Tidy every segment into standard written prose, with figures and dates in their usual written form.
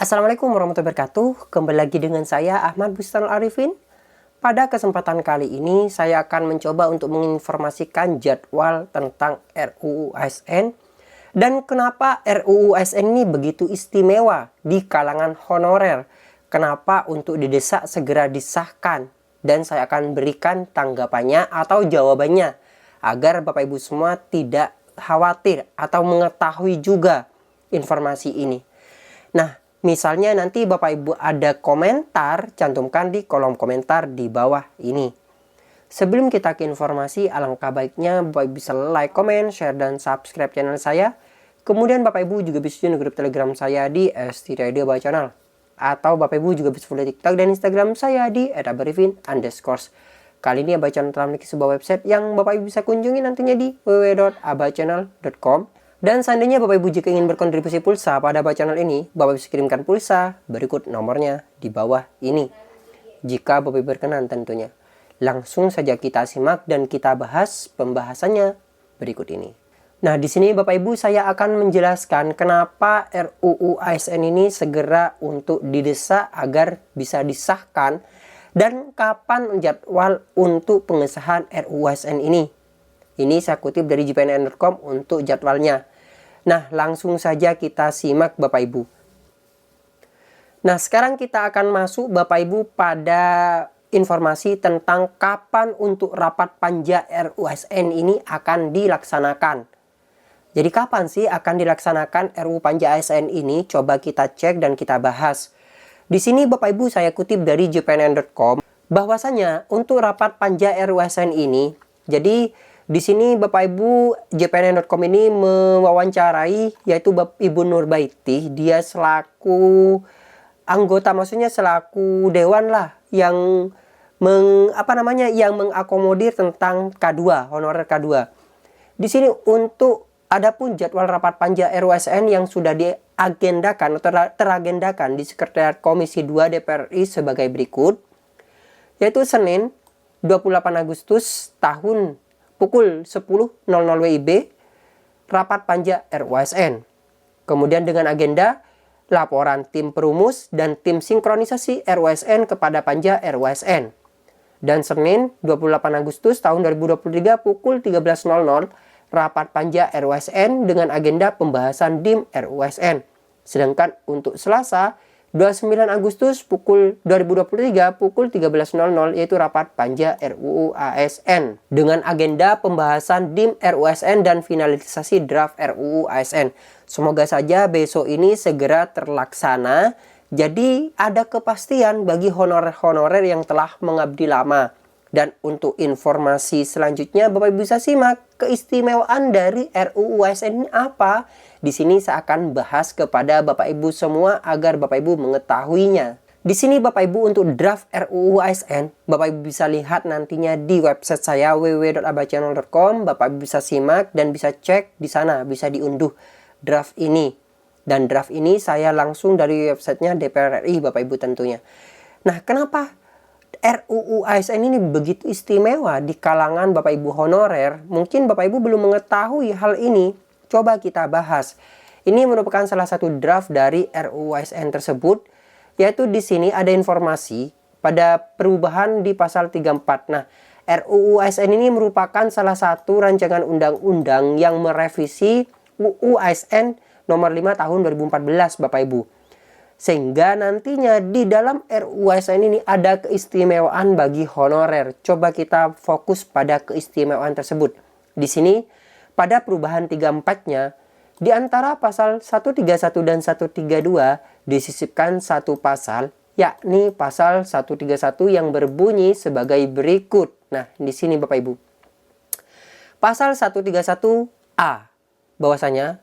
Assalamualaikum warahmatullahi wabarakatuh. Kembali lagi dengan saya Ahmad Bustanul Arifin. Pada kesempatan kali ini saya akan mencoba untuk menginformasikan jadwal tentang RUU ASN dan kenapa RUU ASN ini begitu istimewa di kalangan honorer. Kenapa untuk didesak segera disahkan, dan saya akan berikan tanggapannya atau jawabannya agar Bapak Ibu semua tidak khawatir atau mengetahui juga informasi ini. Nah, misalnya nanti Bapak Ibu ada komentar, cantumkan di kolom komentar di bawah ini. Sebelum kita ke informasi, alangkah baiknya Bapak Ibu bisa like, comment, share, dan subscribe channel saya. Kemudian Bapak Ibu juga bisa join grup Telegram saya di ST Radio By Channel. Atau Bapak Ibu juga bisa follow TikTok dan Instagram saya di @abarifin_. Kali ini Abah Channel telah memiliki sebuah website yang Bapak Ibu bisa kunjungi nantinya di www.abahchannel.com. Dan seandainya Bapak Ibu jika ingin berkontribusi pulsa pada Abah Channel ini, Bapak Ibu bisa kirimkan pulsa, berikut nomornya di bawah ini. Jika Bapak Ibu berkenan tentunya. Langsung saja kita simak dan kita bahas pembahasannya berikut ini. Nah, di sini Bapak Ibu saya akan menjelaskan kenapa RUU ASN ini segera untuk didesak agar bisa disahkan dan kapan jadwal untuk pengesahan RUU ASN ini. Ini saya kutip dari jpnn.com untuk jadwalnya. Nah, langsung saja kita simak Bapak Ibu. Nah, sekarang kita akan masuk Bapak Ibu pada informasi tentang kapan untuk rapat panja RUU ASN ini akan dilaksanakan. Jadi kapan sih akan dilaksanakan RUU Panja ASN ini? Coba kita cek dan kita bahas. Di sini Bapak Ibu saya kutip dari jpnn.com bahwasanya untuk rapat panja RUU ASN ini, jadi di sini Bapak Ibu jpnn.com ini mewawancarai yaitu Bapak Ibu Nurbaiti, dia selaku anggota, maksudnya selaku dewan lah yang yang mengakomodir tentang K2, honorer K2. Di sini untuk adapun jadwal rapat panja RUU ASN yang sudah diagendakan atau teragendakan di Sekretariat Komisi 2 DPR RI sebagai berikut, yaitu Senin 28 Agustus tahun pukul 10.00 WIB, rapat panja RUU ASN. Kemudian dengan agenda laporan tim perumus dan tim sinkronisasi RUU ASN kepada panja RUU ASN. Dan Senin 28 Agustus tahun 2023 pukul 13.00, rapat panja RUU ASN dengan agenda pembahasan DIM RUU ASN. Sedangkan untuk Selasa 29 Agustus pukul 2023 pukul 13.00 yaitu rapat panja RUU ASN dengan agenda pembahasan DIM RUU ASN dan finalisasi draft RUU ASN. Semoga saja besok ini segera terlaksana, jadi ada kepastian bagi honorer-honorer yang telah mengabdi lama. Dan untuk informasi selanjutnya Bapak Ibu bisa simak keistimewaan dari RUU ASN ini apa. Di sini saya akan bahas kepada Bapak Ibu semua agar Bapak Ibu mengetahuinya. Di sini Bapak Ibu untuk draft RUU ASN, Bapak Ibu bisa lihat nantinya di website saya www.abahchannel.com. Bapak Ibu bisa simak dan bisa cek di sana, bisa diunduh draft ini. Dan draft ini saya langsung dari websitenya DPR RI Bapak Ibu tentunya. Nah, kenapa RUU ASN ini begitu istimewa di kalangan Bapak Ibu honorer? Mungkin Bapak Ibu belum mengetahui hal ini. Coba kita bahas. Ini merupakan salah satu draft dari RUU ASN tersebut, yaitu di sini ada informasi pada perubahan di pasal 34. Nah, RUU ASN ini merupakan salah satu rancangan undang-undang yang merevisi UU ASN nomor 5 tahun 2014 Bapak Ibu. Sehingga nantinya di dalam RUU ASN ini ada keistimewaan bagi honorer. Coba kita fokus pada keistimewaan tersebut. Di sini pada perubahan 34-nya, di antara pasal 131 dan 132 disisipkan satu pasal, yakni pasal 131 yang berbunyi sebagai berikut. Nah, di sini Bapak Ibu. Pasal 131A, bahwasanya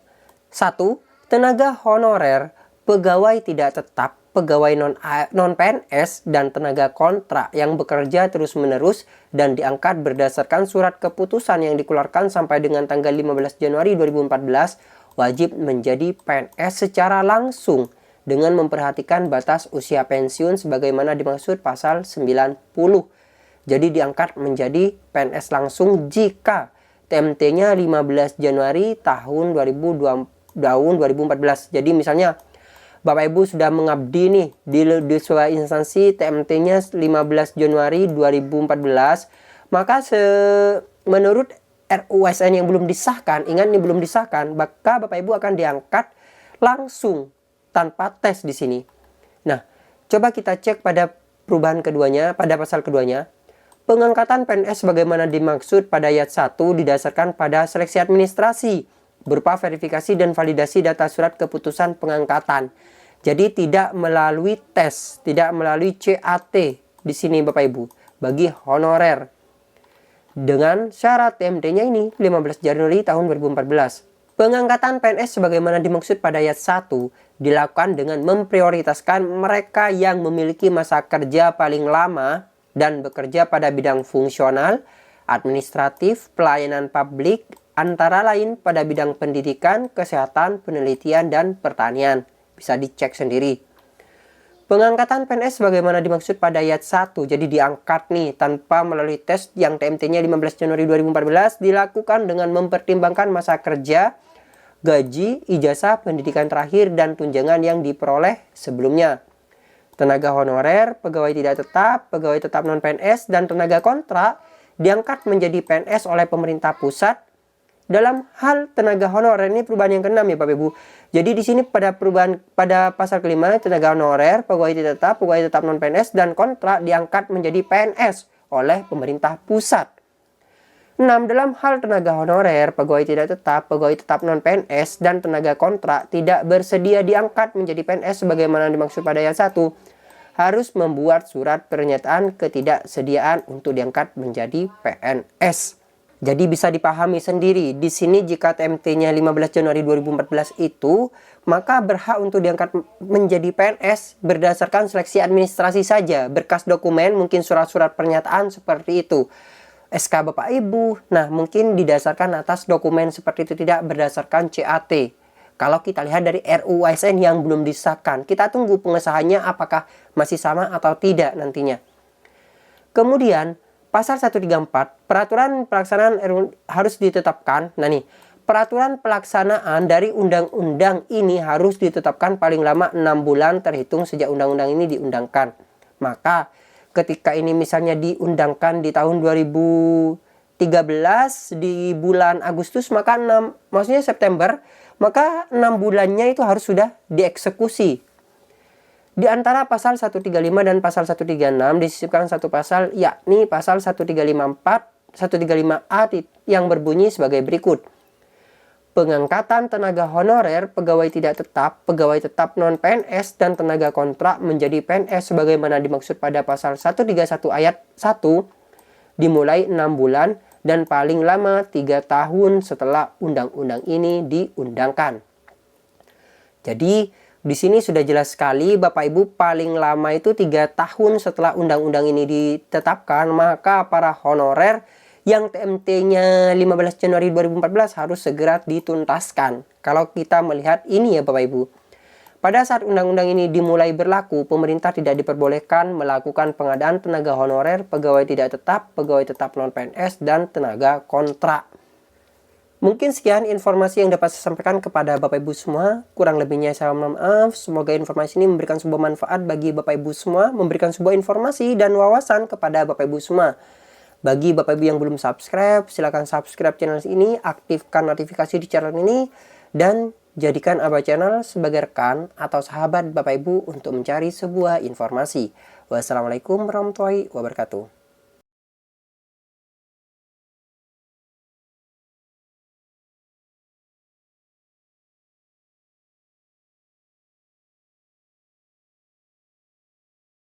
1. Tenaga honorer, pegawai tidak tetap, pegawai non-PNS, dan tenaga kontrak yang bekerja terus-menerus dan diangkat berdasarkan surat keputusan yang dikeluarkan sampai dengan tanggal 15 Januari 2014 wajib menjadi PNS secara langsung dengan memperhatikan batas usia pensiun sebagaimana dimaksud pasal 90. Jadi diangkat menjadi PNS langsung jika TMT-nya 15 Januari tahun 2014. Jadi misalnya Bapak Ibu sudah mengabdi nih di sebuah instansi, TMT-nya 15 Januari 2014, maka menurut RUU-ASN yang belum disahkan, ingat ini belum disahkan, maka Bapak Ibu akan diangkat langsung tanpa tes di sini. Nah, coba kita cek pada perubahan keduanya, pada pasal keduanya. Pengangkatan PNS sebagaimana dimaksud pada ayat 1 didasarkan pada seleksi administrasi berupa verifikasi dan validasi data surat keputusan pengangkatan. Jadi tidak melalui tes, tidak melalui CAT di sini Bapak Ibu bagi honorer. Dengan syarat TMT-nya ini 15 Januari tahun 2014. Pengangkatan PNS sebagaimana dimaksud pada ayat 1 dilakukan dengan memprioritaskan mereka yang memiliki masa kerja paling lama dan bekerja pada bidang fungsional, administratif, pelayanan publik, antara lain pada bidang pendidikan, kesehatan, penelitian, dan pertanian. Bisa dicek sendiri. Pengangkatan PNS sebagaimana dimaksud pada ayat 1, jadi diangkat nih tanpa melalui tes yang TMT-nya 15 Januari 2014 dilakukan dengan mempertimbangkan masa kerja, gaji, ijazah, pendidikan terakhir, dan tunjangan yang diperoleh sebelumnya. Tenaga honorer, pegawai tidak tetap, pegawai tetap non-PNS, dan tenaga kontrak diangkat menjadi PNS oleh pemerintah pusat. Dalam hal tenaga honorer ini perubahan yang keenam ya Bapak Ibu. Jadi di sini pada pasal kelima, tenaga honorer, pegawai tidak tetap, pegawai tetap non-PNS, dan kontrak diangkat menjadi PNS oleh pemerintah pusat. 6. Dalam hal tenaga honorer, pegawai tidak tetap, pegawai tetap non-PNS, dan tenaga kontrak tidak bersedia diangkat menjadi PNS sebagaimana dimaksud pada ayat 1, harus membuat surat pernyataan ketidaksediaan untuk diangkat menjadi PNS. Jadi bisa dipahami sendiri, di sini jika TMT-nya 15 Januari 2014 itu, maka berhak untuk diangkat menjadi PNS berdasarkan seleksi administrasi saja, berkas dokumen, mungkin surat-surat pernyataan seperti itu. SK Bapak Ibu, nah mungkin didasarkan atas dokumen seperti itu, tidak berdasarkan CAT. Kalau kita lihat dari RUU ASN yang belum disahkan, kita tunggu pengesahannya apakah masih sama atau tidak nantinya. Kemudian pasal 134, peraturan pelaksanaan RUU harus ditetapkan. Nah nih, peraturan pelaksanaan dari undang-undang ini harus ditetapkan paling lama 6 bulan terhitung sejak undang-undang ini diundangkan. Maka ketika ini misalnya diundangkan di tahun 2013 di bulan Agustus, maka maksudnya September, maka 6 bulannya itu harus sudah dieksekusi. Di antara pasal 135 dan pasal 136 disisipkan satu pasal, yakni pasal 1354, 135A yang berbunyi sebagai berikut. Pengangkatan tenaga honorer, pegawai tidak tetap, pegawai tetap non-PNS, dan tenaga kontrak menjadi PNS sebagaimana dimaksud pada pasal 131 ayat 1 dimulai 6 bulan dan paling lama 3 tahun setelah undang-undang ini diundangkan. Jadi di sini sudah jelas sekali Bapak Ibu, paling lama itu 3 tahun setelah undang-undang ini ditetapkan, maka para honorer yang TMT-nya 15 Januari 2014 harus segera dituntaskan. Kalau kita melihat ini ya Bapak Ibu, pada saat undang-undang ini dimulai berlaku, pemerintah tidak diperbolehkan melakukan pengadaan tenaga honorer, pegawai tidak tetap, pegawai tetap non-PNS, dan tenaga kontrak. Mungkin sekian informasi yang dapat saya sampaikan kepada Bapak Ibu semua. Kurang lebihnya saya mohon maaf. Semoga informasi ini memberikan sebuah manfaat bagi Bapak Ibu semua, memberikan sebuah informasi dan wawasan kepada Bapak Ibu semua. Bagi Bapak Ibu yang belum subscribe, silakan subscribe channel ini, aktifkan notifikasi di channel ini, dan jadikan Aba Channel sebagai rekan atau sahabat Bapak Ibu untuk mencari sebuah informasi. Wassalamualaikum warahmatullahi wabarakatuh.